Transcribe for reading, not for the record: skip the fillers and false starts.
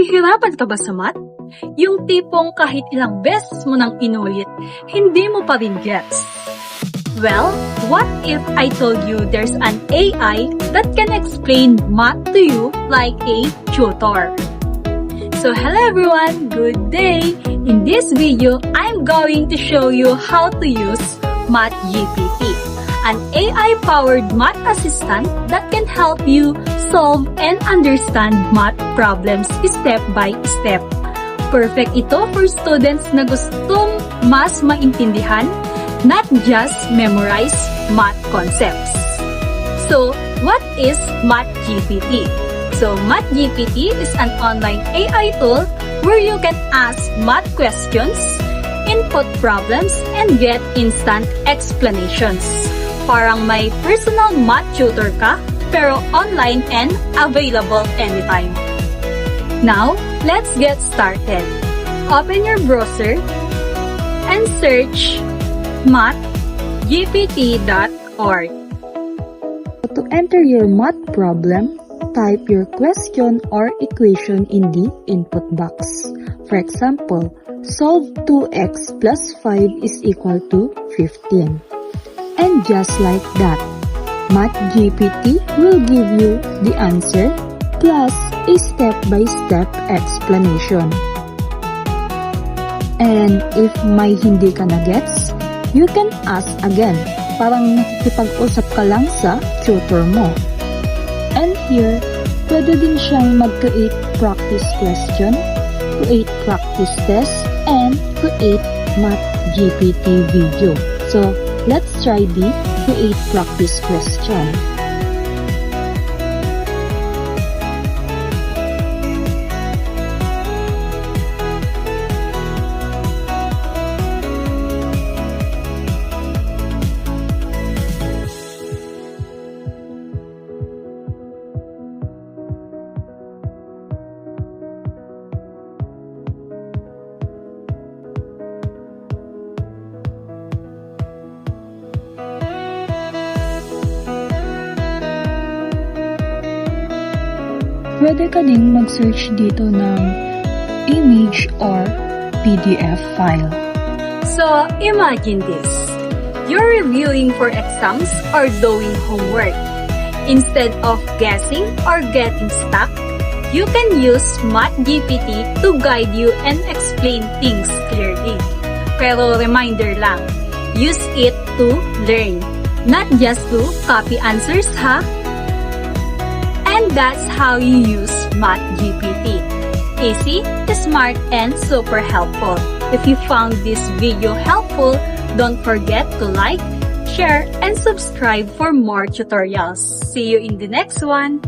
Nahihirapan ka ba sa math? Yung tipong kahit ilang beses mo nang inulit, hindi mo pa rin gets. Well, what if I told you there's an AI that can explain math to you like a tutor? So hello everyone, good day! In this video, I'm going to show you how to use MathGPT, an AI-powered math assistant that can help you solve and understand math problems step by step. Perfect ito for students na gustong mas maintindihan, not just memorize math concepts. So, what is MathGPT? So, MathGPT is an online AI tool where you can ask math questions, input problems, and get instant explanations. Parang may personal math tutor ka, pero online and available anytime. Now, let's get started. Open your browser and search mathgpt.org. To enter your math problem, type your question or equation in the input box. For example, solve 2x plus 5 is equal to 15. And just like that, MathGPT will give you the answer plus a step-by-step explanation. And if may hindi ka na gets, you can ask again. Parang nakikipag-usap ka lang sa tutor mo. And here, pwede din siyang mag-create practice question, create practice test, and create MathGPT video. So, let's try the create practice question. Pwede ka ding mag-search dito ng image or PDF file. So, imagine this. You're reviewing for exams or doing homework. Instead of guessing or getting stuck, you can use MathGPT to guide you and explain things clearly. Pero reminder lang, use it to learn, not just to copy answers, ha? And that's how you use MathGPT. Easy, smart, and super helpful. If you found this video helpful, don't forget to like, share, and subscribe for more tutorials. See you in the next one!